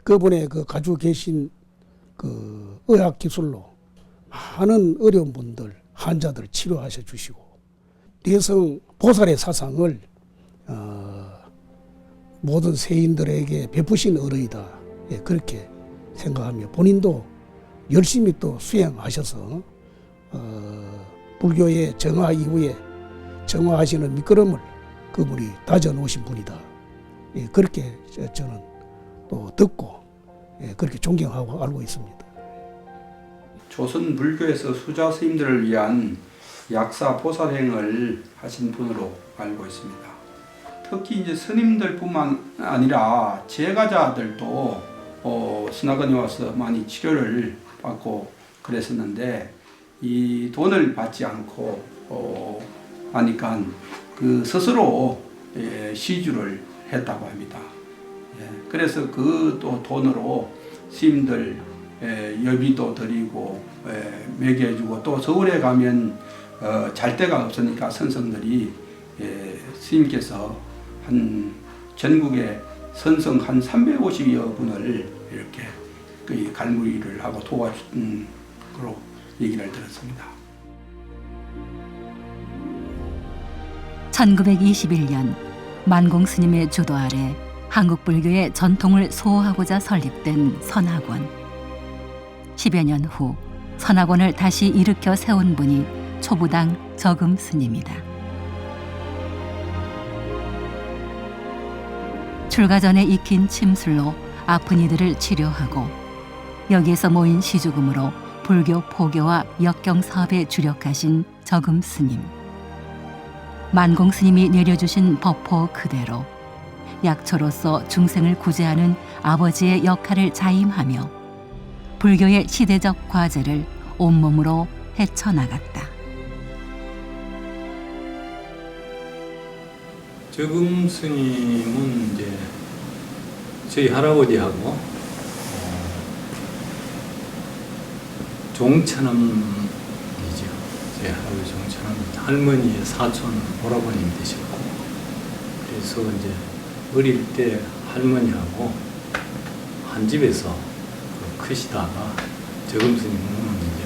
그분의 그 가지고 계신 그 의학 기술로 많은 어려운 분들, 환자들 치료하셔 주시고 내성 보살의 사상을 모든 세인들에게 베푸신 어른이다. 예, 그렇게 생각하며 본인도 열심히 또 수행하셔서 불교의 정화 이후에 정화하시는 밑거름을 그분이 다져 놓으신 분이다. 예, 그렇게 저는 또 듣고 예, 그렇게 존경하고 알고 있습니다. 조선 불교에서 수자 스님들을 위한 약사 보살행을 하신 분으로 알고 있습니다. 특히 이제 스님들뿐만 아니라 제가자들도 스나건에 와서 많이 치료를 받고 그랬었는데 이 돈을 받지 않고 하니까 그 스스로 시주를 했다고 합니다. 그래서 그 또 돈으로 스님들 여비도 드리고 먹여주고 또 서울에 가면 잘 데가 없으니까 선성들이 스님께서 한 전국에 선성 한 350여 분을 이렇게 그 갈무리를 하고 도와준 거로 얘기를 들었습니다. 1921년 만공 스님의 주도 아래 한국 불교의 전통을 소호하고자 설립된 선학원. 10여 년 후 선학원을 다시 일으켜 세운 분이 초부당 저금 스님이다. 출가 전에 익힌 침술로 아픈 이들을 치료하고 여기에서 모인 시주금으로 불교 포교와 역경 사업에 주력하신 저금 스님. 만공 스님이 내려주신 법포 그대로 약초로서 중생을 구제하는 아버지의 역할을 자임하며 불교의 시대적 과제를 온몸으로 헤쳐나갔다. 저금 스님은 이제 저희 할아버지하고 종천암이죠. 제 할아버지 종천암 할머니의 사촌 오라버님 되셨고, 그래서 이제 어릴 때 할머니하고 한 집에서 크시다가 저금 스님은 이제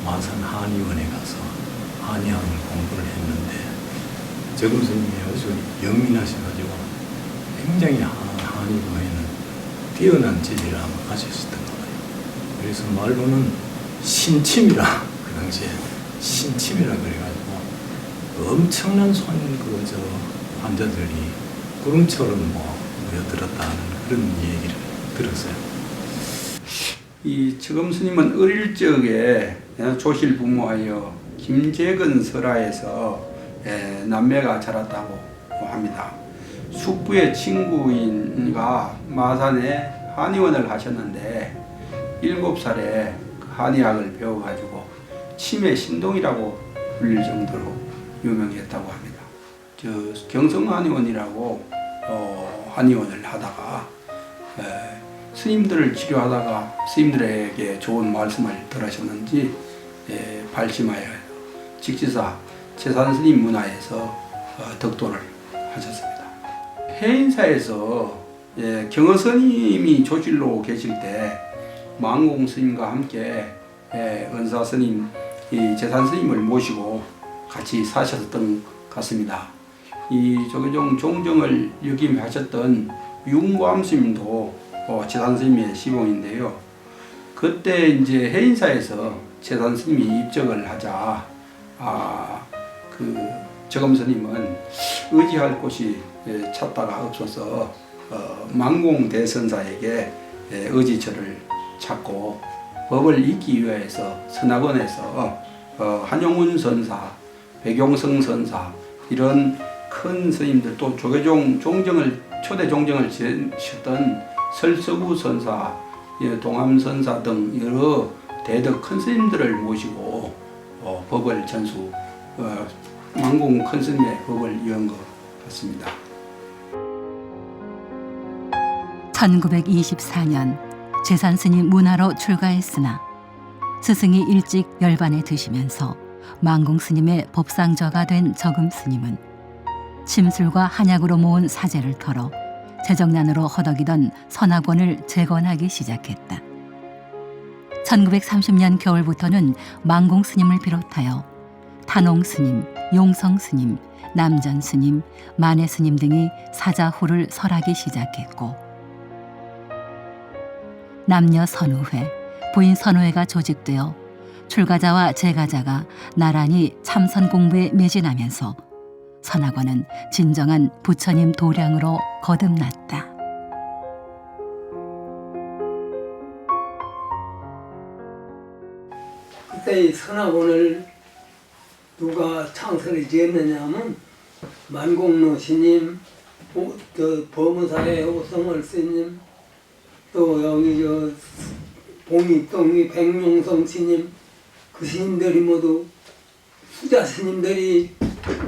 마산 한의원에 가서 한의학을 공부를 했는데 저금 스님이 아주 영민하셔가지고 굉장히 한의교에는 뛰어난 재질을 아마 가지셨던 것 같아요. 그래서 말로는 신침이라, 그 당시에 신침이라 그래가지고 엄청난 환자들이 구름처럼 모여들었다는 그런 얘기를 들었어요. 이 저금 스님은 어릴 적에 조실 부모하여 김재근 설화에서 남매가 자랐다고 합니다. 숙부의 친구인가 마산에 한의원을 하셨는데 7살에 한의학을 배워가지고 치매 신동이라고 불릴 정도로 유명했다고 합니다. 경성한의원이라고 한의원을 하다가 스님들을 치료하다가 스님들에게 좋은 말씀을 들으셨는지 발심하여 직지사 재산스님 문화에서 덕도를 하셨습니다. 해인사에서 경허스님이 조실로 계실 때 만공스님과 함께 은사스님, 재산스님을 모시고 같이 사셨던 것 같습니다. 이 조계종 종정을 역임하셨던 윤광스님도 재산스님의 시봉인데요. 그때 이제 해인사에서 재산스님이 입적을 하자 그 저금스님은 의지할 곳이 찾다가 없어서 만공대선사에게 의지처를 찾고 법을 잊기 위해서 선학원에서 한용운 선사, 백용성 선사 이런 큰 스님들 또 조계종 초대 종정을 지으셨던 설서구 선사, 동암 선사 등 여러 대덕 큰 스님들을 모시고 법을 전수 만공 큰 스님의 법을 이은 것 같습니다. 1924년 재산스님 문화로 출가했으나 스승이 일찍 열반에 드시면서 만공스님의 법상저가 된 저금스님은 침술과 한약으로 모은 사제를 털어 재정난으로 허덕이던 선학원을 재건하기 시작했다. 1930년 겨울부터는 망공 스님을 비롯하여 탄홍 스님, 용성 스님, 남전 스님, 만해 스님 등이 사자후를 설하기 시작했고 남녀 선우회, 부인 선우회가 조직되어 출가자와 재가자가 나란히 참선 공부에 매진하면서 선학원은 진정한 부처님 도량으로 거듭났다. 그때 이 선학원을 누가 창설해 지었느냐면 만공로 스님, 범어사의 오성월 스님, 또 여기 봉익동이 백룡성 스님, 그 스님들이 모두 수자 스님들이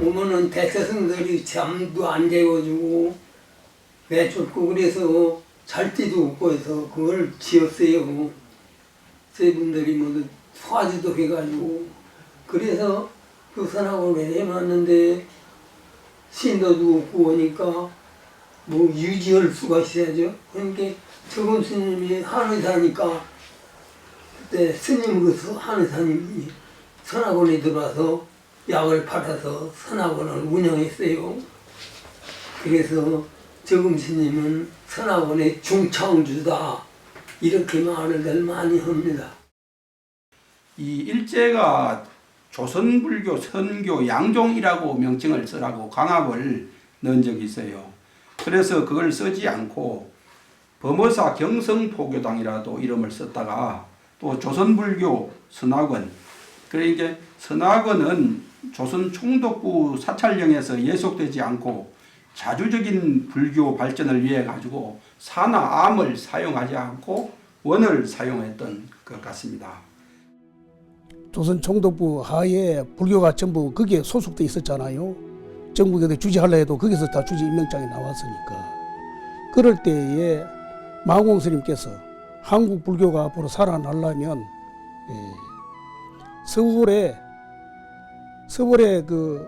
오면은 대스승들이 잠도 안 재워주고 내쫓고 그래서 잘 데도 없고 해서 그걸 지었어요. 세 분들이 모두 소화지도 해가지고 그래서 그 선학원에 해놨는데 신도도 없고 하니까 뭐 유지할 수가 있어야죠. 그러니까 저금 스님이 한의사니까 그때 스님으로서 한의사님이 선학원에 들어와서 약을 팔아서 선학원을 운영했어요. 그래서 저금 스님은 선학원의 중창주다 이렇게 말을 많이 합니다. 이 일제가 조선불교 선교 양종이라고 명칭을 쓰라고 강압을 넣은 적이 있어요. 그래서 그걸 쓰지 않고 범어사 경성포교당이라도 이름을 썼다가 또 조선불교 선학원, 그러니까 선학원은 조선 총독부 사찰령에서 예속되지 않고 자주적인 불교 발전을 위해 가지고 사나 암을 사용하지 않고 원을 사용했던 것 같습니다. 조선 총독부 하에 불교가 전부 거기에 소속돼 있었잖아요. 정부에 주지하려 해도 거기서 다 주지 임명장이 나왔으니까. 그럴 때에 망공 스님께서 한국 불교가 앞으로 살아나려면 서울에 그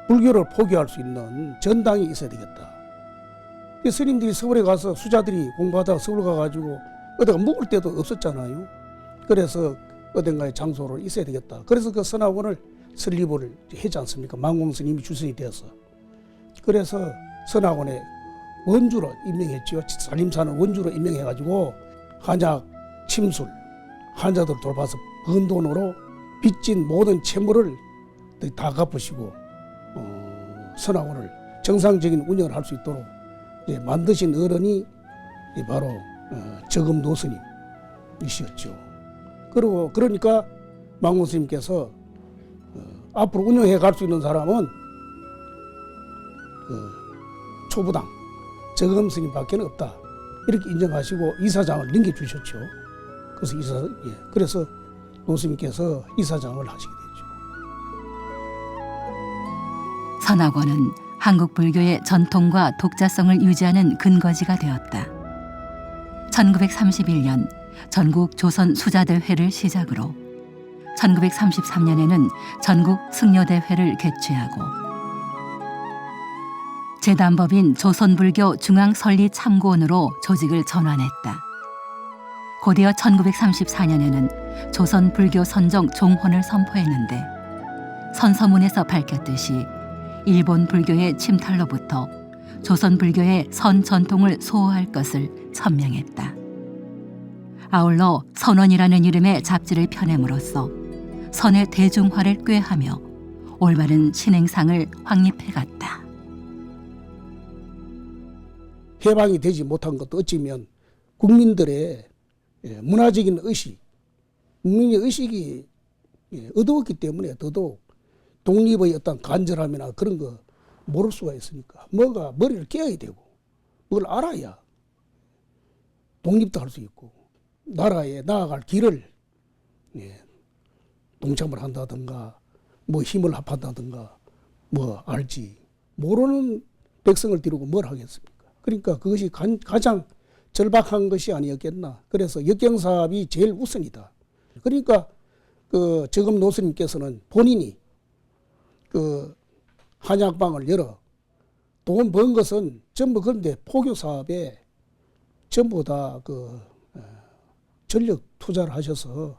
불교를 포교할 수 있는 전당이 있어야 되겠다. 스님들이 서울에 가서 수자들이 공부하다가 서울 가가지고 어디가 묵을 데도 없었잖아요. 그래서 어딘가에 장소를 있어야 되겠다. 그래서 그 선학원을 설립을 하지 않습니까? 망공 스님이 주선이 되어서. 그래서 선학원에 원주로 임명했죠. 살림사는 원주로 임명해가지고 한약, 침술, 환자들 돌봐서 번 돈으로 빚진 모든 채무를 다 갚으시고 선학원을 정상적인 운영을 할 수 있도록 만드신 어른이 바로 저금 노스님이셨죠. 그리고 그러니까 망공 스님께서 앞으로 운영해 갈 수 있는 사람은 초부당 저금 스님밖에 없다. 이렇게 인정하시고 이사장을 넘겨주셨죠. 그래서 노스님께서 이사장을 하시게 됐죠. 선학원은 한국 불교의 전통과 독자성을 유지하는 근거지가 되었다. 1931년 전국 조선 수자대회를 시작으로 1933년에는 전국 승려대회를 개최하고 재단법인 조선불교 중앙설리참고원으로 조직을 전환했다. 곧이어 1934년에는 조선불교선정 종혼을 선포했는데 선서문에서 밝혔듯이 일본 불교의 침탈로부터 조선불교의 선 전통을 소호할 것을 천명했다. 아울러 선원이라는 이름의 잡지를 펴냄으로써 선의 대중화를 꾀하며 올바른 신행상을 확립해갔다. 해방이 되지 못한 것도 어찌면 국민들의 문화적인 의식, 국민의 의식이 어두웠기 때문에 더더욱 독립의 어떤 간절함이나 그런 거 모를 수가 있으니까 뭐가 머리를 깨야 되고 그걸 알아야 독립도 할 수 있고 나라에 나아갈 길을 동참을 한다든가 뭐 힘을 합한다든가 뭐 알지. 모르는 백성을 데리고 뭘 하겠습니까? 그러니까 그것이 가장 절박한 것이 아니었겠나. 그래서 역경사업이 제일 우선이다. 그러니까 그 저금 노스님께서는 본인이 그 한약방을 열어 돈 번 것은 전부 그런데 포교 사업에 전부 다 전력 투자를 하셔서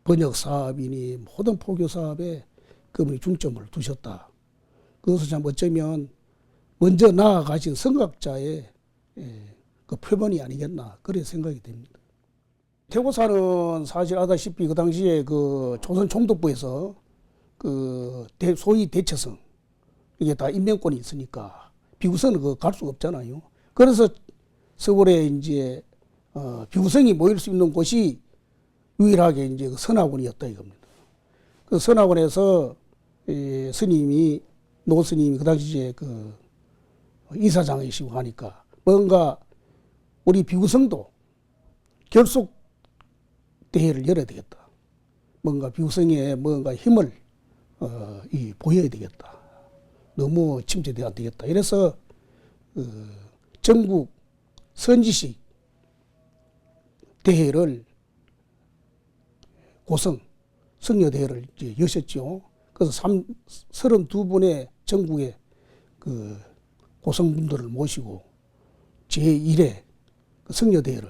번역 사업이니 모든 포교 사업에 그분이 중점을 두셨다. 그것은 참 어쩌면 먼저 나아가신 선각자의 그 표본이 아니겠나 그렇게 생각이 됩니다. 태고사는 사실 아다시피 그 당시에 그 조선 총독부에서 소위 대처성 이게 다 인명권이 있으니까 비구성은 갈 수가 없잖아요. 그래서 서울에 이제 비구성이 모일 수 있는 곳이 유일하게 이제 그 선화군이었다 이겁니다. 그 선화군에서 스님이 노 스님이 그 당시에 그 이사장이시고 하니까 뭔가 우리 비구성도 결속 대회를 열어야 되겠다. 뭔가 비구성에 뭔가 힘을 보여야 되겠다. 너무 침체되어 안 되겠다. 이래서 전국 선지식 대회를 고성 성녀대회를 이제 여셨죠. 그래서 32분의 전국의 그 고성분들을 모시고 제1회 그 성녀대회를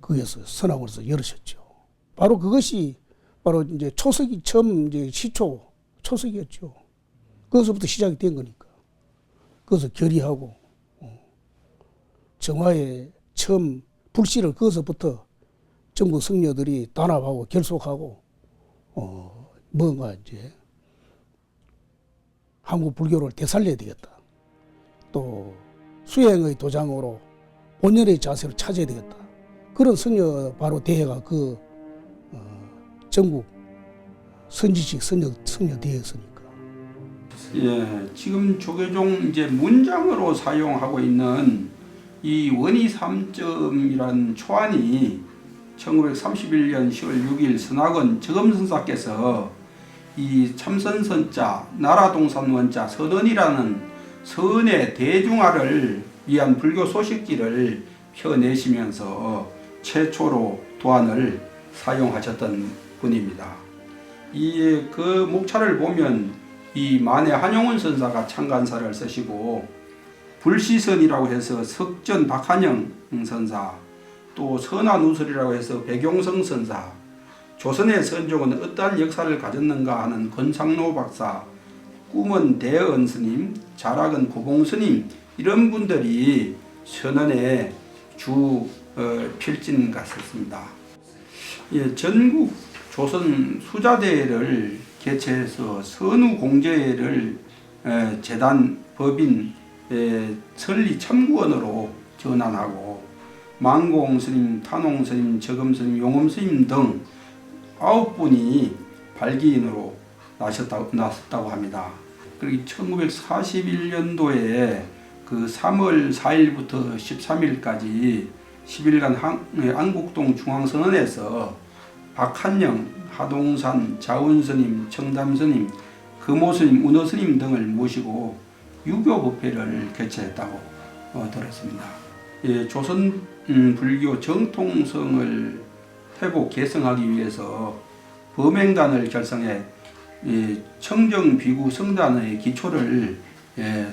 거기에서 선왕으로서 열으셨죠. 바로 그것이 바로 이제 초석이 처음 이제 시초 초석이었죠. 거기서부터 시작이 된 거니까. 거기서 결의하고 정화의 처음 불씨를 거기서부터 전국 성녀들이 단합하고 결속하고 뭔가 이제 한국 불교를 되살려야 되겠다. 또 수행의 도장으로 본연의 자세를 찾아야 되겠다. 그런 성녀 바로 대회가 전국 선지식 성녀 대회였으니까. 예, 지금 조계종 이제 문장으로 사용하고 있는 이 원이 3점이란 초안이 1931년 10월 6일 선학원 저금선사께서 이 참선선자, 나라동산원자, 선언이라는 선의 대중화를 위한 불교 소식지를 펴내시면서 최초로 도안을 사용하셨던 분입니다. 그 목차를 보면 이 만해 한용운 선사가 창간사를 쓰시고 불시선이라고 해서 석전 박한영 선사, 또 선화누설이라고 해서 백용성 선사, 조선의 선종은 어떠한 역사를 가졌는가 하는 권상로 박사, 꿈은 대언 스님, 자락은 고봉 스님, 이런 분들이 선언의 주 필진 같았습니다. 예, 전국 조선 수자대회를 개최해서 선우공제를 재단 법인 설리 참구원으로 전환하고 만공 스님, 탄홍 스님, 저금 스님, 용엄 스님 등 9분이 발기인으로 나섰다고 합니다. 그리고 1941년도에 그 3월 4일부터 13일까지 10일간 안국동 중앙선언에서 박한영, 하동산, 자운스님, 청담스님, 금호스님, 운어스님 등을 모시고 유교법회를 개최했다고 들었습니다. 예, 조선 불교 정통성을 회복 개성하기 위해서 범행단을 결성해 청정비구 성단의 기초를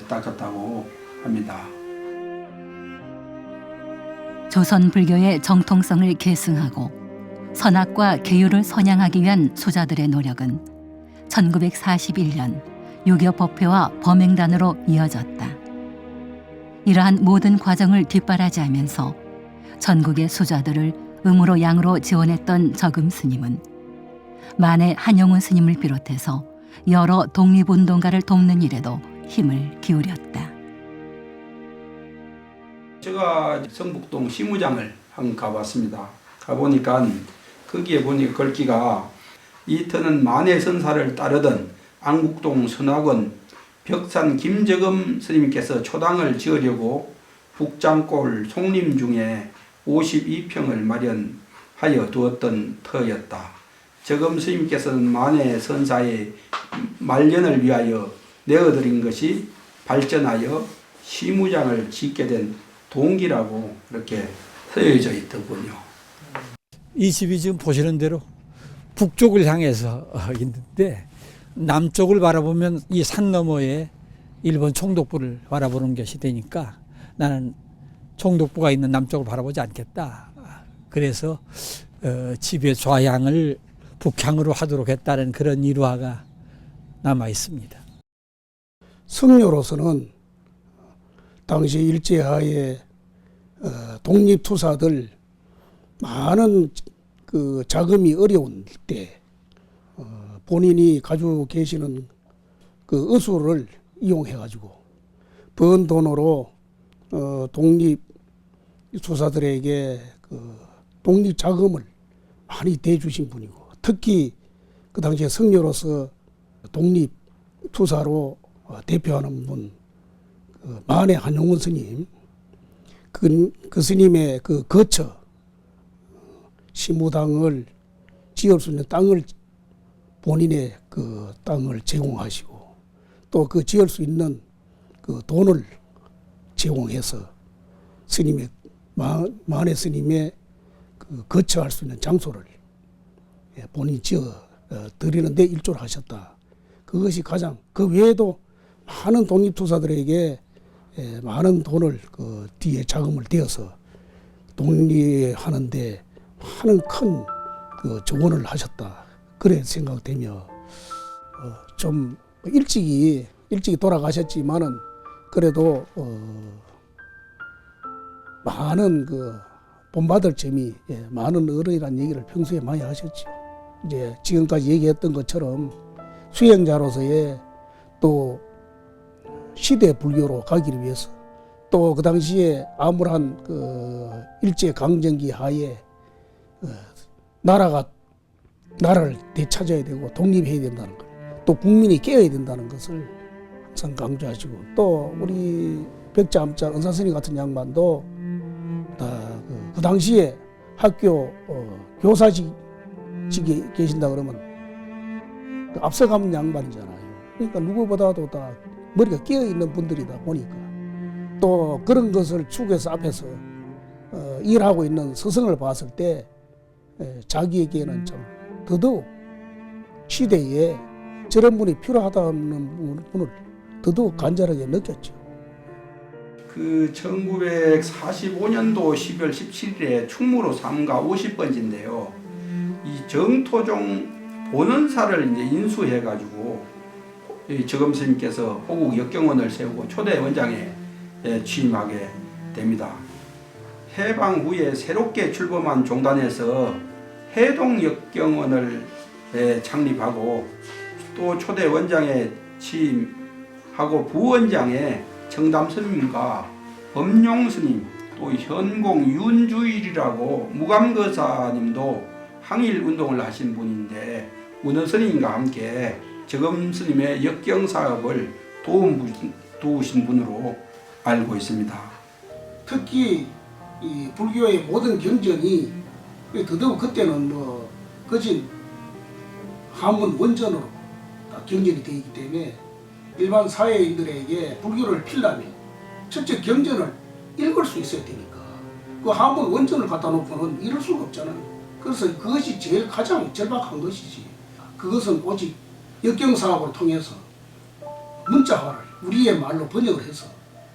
닦았다고 합니다. 조선 불교의 정통성을 계승하고 선악과 계율을 선양하기 위한 수자들의 노력은 1941년 유교 법회와 범행단으로 이어졌다. 이러한 모든 과정을 뒷바라지하면서 전국의 수자들을 음으로 양으로 지원했던 저금 스님은 만해 한용운 스님을 비롯해서 여러 독립운동가를 돕는 일에도 힘을 기울였다. 제가 성북동 시무장을 한번 가봤습니다. 가보니까 거기에 보니까 글귀가 이터는 만해 선사를 따르던 안국동 선학원 벽산 김저금 스님께서 초당을 지으려고 북장골 송림 중에 52평을 마련하여 두었던 터였다. 저금 스님께서는 만해 선사의 말년을 위하여 내어드린 것이 발전하여 시무장을 짓게 된 동기라고 이렇게 쓰여져 있더군요. 이 집이 지금 보시는 대로 북쪽을 향해서 있는데 남쪽을 바라보면 이 산 너머에 일본 총독부를 바라보는 것이 되니까 나는 총독부가 있는 남쪽을 바라보지 않겠다. 그래서 집의 좌향을 북향으로 하도록 했다는 그런 일화가 남아 있습니다. 성녀로서는 당시 일제하에 독립투사들 많은 그 자금이 어려운 때 본인이 가지고 계시는 그 의수를 이용해 가지고 번 돈으로 독립투사들에게 그 독립 자금을 많이 대주신 분이고, 특히 그 당시에 성녀로서 독립투사로 대표하는 분, 만해 한용운 스님, 그 스님의 그 거처 시무당을 지을 수 있는 땅을 본인의 그 땅을 제공하시고, 또 그 지을 수 있는 그 돈을 제공해서 스님의 만해 스님의 그 거처할 수 있는 장소를 본인이 지어 드리는데 일조를 하셨다. 그것이 가장, 그 외에도 많은 독립투사들에게 많은 돈을 그 뒤에 자금을 대어서 독립하는데 많은 큰 그 조언을 하셨다. 그래 생각되며 좀 일찍이 돌아가셨지만은 그래도 많은 그 본받을 점이 많은 어른이라는 얘기를 평소에 많이 하셨죠. 이제 지금까지 얘기했던 것처럼 수행자로서의 또 시대 불교로 가기를 위해서, 또 그 당시에 암울한 그 일제 강점기 하에 나라를 되찾아야 되고 독립해야 된다는 것, 또 국민이 깨어야 된다는 것을 항상 강조하시고, 또 우리 백자암자 은사스님 같은 양반도 그 당시에 학교 교사직에 계신다 그러면 앞서가는 양반이잖아요. 그러니까 누구보다도 다 머리가 깨어 있는 분들이다 보니까, 또 그런 것을 추구해서 앞에서 일하고 있는 스승을 봤을 때 자기에게는 참 더더욱 시대에 저런 분이 필요하다는 분을 더더욱 간절하게 느꼈죠. 그 1945년도 12월 17일에 충무로 삼가 50번지인데요. 이 정토종 본원사를 이제 인수해가지고 저금 스님께서 호국 역경원을 세우고 초대 원장에 취임하게 됩니다. 해방 후에 새롭게 출범한 종단에서 해동 역경원을 창립하고, 또 초대 원장에 취임하고 부원장에 정담 스님과 법룡 스님, 또 현공 윤주일이라고 무감거사님도 항일 운동을 하신 분인데, 문어 스님과 함께 저금 스님의 역경 사업을 도우신 분으로 알고 있습니다. 특히 이 불교의 모든 경전이 더더욱 그때는 거진 한문 원전으로 다 경전이 되어 있기 때문에 일반 사회인들에게 불교를 필라면 첫째 경전을 읽을 수 있어야 되니까 그 한문 원전을 갖다 놓고는 이럴 수가 없잖아요. 그래서 그것이 제일 가장 절박한 것이지. 그것은 오직 역경사업을 통해서 문자화를 우리의 말로 번역을 해서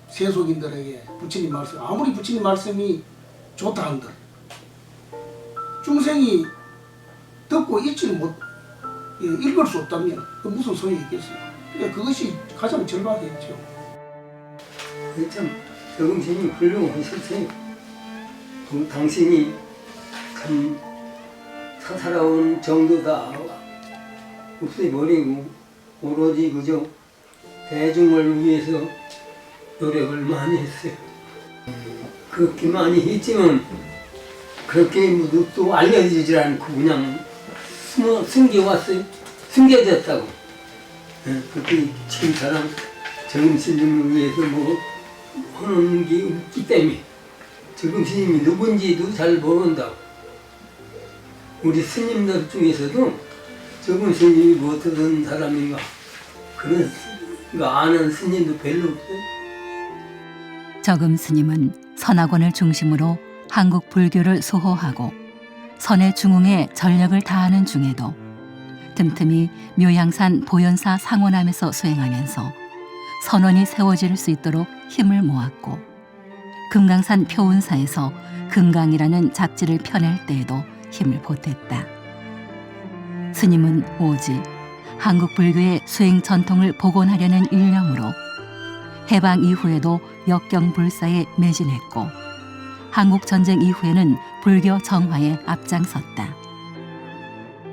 세속인들에게 부처님 말씀, 아무리 부처님 말씀이 좋다 한들 중생이 듣고 읽을 수 없다면 그 무슨 소용이 있겠어요. 그것이 가장 절박했죠. 참 저금신이 훌륭하셨어요. 당신이 참 살아온 정도다 없애버리고 오로지 그저 대중을 위해서 노력을 많이 했어요. 그렇게 많이 했지만 그렇게 또 알려지질 않고 그냥 숨겨왔어요. 숨겨졌다고. 그렇게 지금 사람 정신님을 위해서 하는 게 없기 때문에 정신님이 누군지도 잘 모른다고. 우리 스님들 중에서도 정신님이 어떤 사람인가 그런 거 아는 스님도 별로 없어요. 저금 스님은 선학원을 중심으로 한국 불교를 소호하고 선의 중흥에 전력을 다하는 중에도 틈틈이 묘향산 보현사 상원함에서 수행하면서 선원이 세워질 수 있도록 힘을 모았고 금강산 표운사에서 금강이라는 잡지를 펴낼 때에도 힘을 보탰다. 스님은 오직 한국 불교의 수행 전통을 복원하려는 일념으로 해방 이후에도 역경불사에 매진했고 한국전쟁 이후에는 불교 정화에 앞장섰다.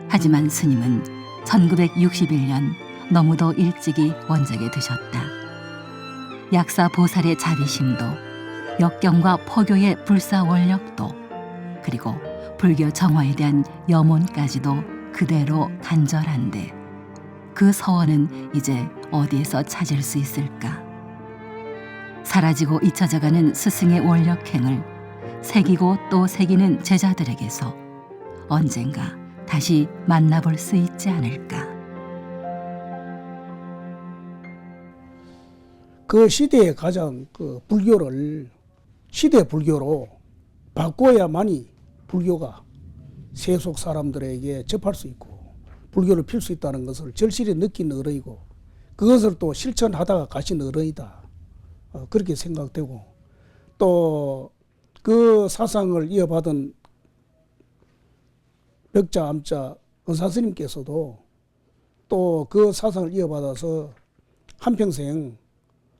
하지만 스님은 1961년 너무도 일찍이 원작에 드셨다. 약사 보살의 자비심도 역경과 포교의 불사 원력도 그리고 불교 정화에 대한 염원까지도 그대로 간절한데 그 서원은 이제 어디에서 찾을 수 있을까? 사라지고 잊혀져가는 스승의 원력행을 새기고 또 새기는 제자들에게서 언젠가 다시 만나볼 수 있지 않을까? 그 시대에 가장 그 불교를 시대 불교로 바꿔야만이 불교가 세속 사람들에게 접할 수 있고 불교를 필 수 있다는 것을 절실히 느낀 어른이고 그것을 또 실천하다가 가신 어른이다. 그렇게 생각되고 또 그 사상을 이어받은 벽자 암자 은사스님께서도 또 그 사상을 이어받아서 한평생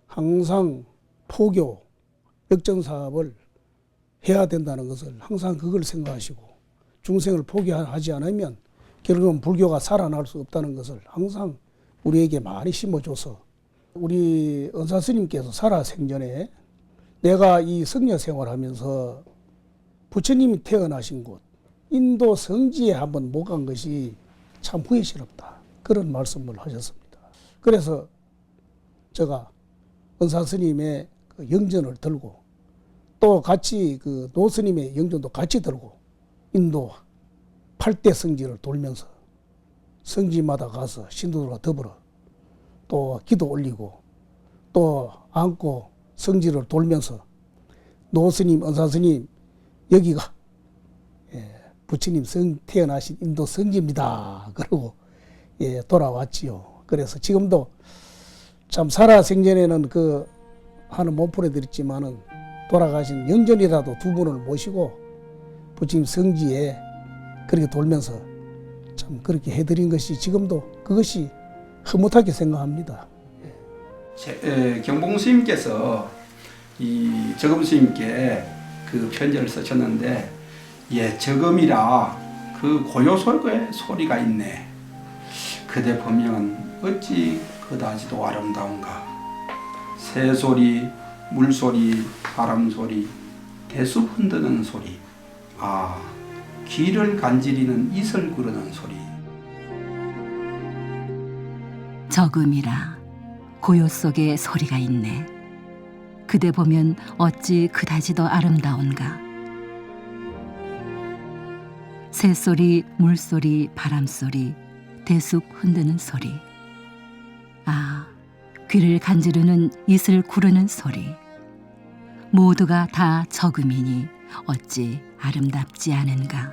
항상 포교 역정사업을 해야 된다는 것을 항상 그걸 생각하시고 중생을 포기하지 않으면 결국은 불교가 살아날 수 없다는 것을 항상 우리에게 많이 심어줘서 우리 은사스님께서 살아생전에 내가 이 성녀 생활하면서 부처님이 태어나신 곳 인도 성지에 한번 못 간 것이 참 후회스럽다. 그런 말씀을 하셨습니다. 그래서 제가 은사스님의 그 영전을 들고 또 같이 그 노스님의 영전도 같이 들고 인도 8대 성지를 돌면서 성지마다 가서 신도들과 더불어 또 기도 올리고 또 안고 성지를 돌면서 노스님, 은사스님 여기가 부처님 태어나신 인도 성지입니다. 그러고 돌아왔지요. 그래서 지금도 참 살아생전에는 그 하는 몸풀에 드렸지만은 돌아가신 영전이라도 두 분을 모시고 부처님 성지에 그렇게 돌면서 참 그렇게 해드린 것이 지금도 그것이 흐뭇하게 생각합니다. 경봉 스님께서 이 저금 스님께 그 편지를 쓰셨는데 저금이라 그 고요 소리가 있네. 그대 보면 어찌 그다지도 아름다운가. 새소리, 물소리, 바람소리, 대숲 흔드는 소리. 귀를 간지리는 이슬 구르는 소리. 저금이라 고요 속에 소리가 있네. 그대 보면 어찌 그다지도 아름다운가. 새소리, 물소리, 바람소리, 대숲 흔드는 소리. 귀를 간지르는 이슬 구르는 소리. 모두가 다 저금이니 어찌 아름답지 않은가.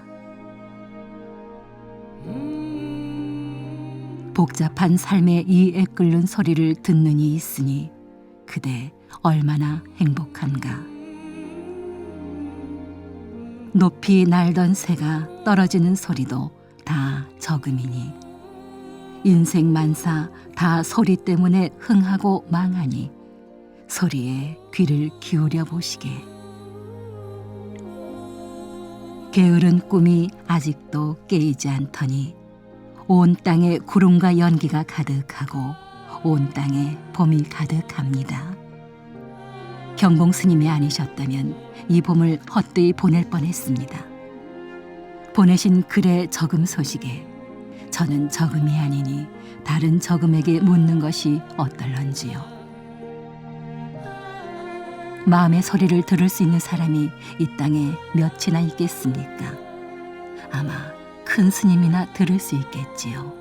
복잡한 삶의 이 애끓는 소리를 듣는 이 있으니 그대 얼마나 행복한가. 높이 날던 새가 떨어지는 소리도 다 저금이니 인생 만사 다 소리 때문에 흥하고 망하니 소리에 귀를 기울여 보시게. 게으른 꿈이 아직도 깨이지 않더니 온 땅에 구름과 연기가 가득하고 온 땅에 봄이 가득합니다. 경봉 스님이 아니셨다면 이 봄을 헛되이 보낼 뻔했습니다. 보내신 글의 저금 소식에 저는 저금이 아니니 다른 저금에게 묻는 것이 어떨런지요. 마음의 소리를 들을 수 있는 사람이 이 땅에 몇이나 있겠습니까? 아마 큰 스님이나 들을 수 있겠지요.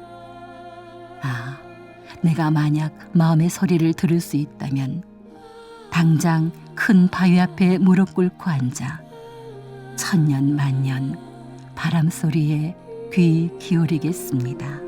내가 만약 마음의 소리를 들을 수 있다면 당장 큰 바위 앞에 무릎 꿇고 앉아 천년 만년 바람 소리에 귀 기울이겠습니다.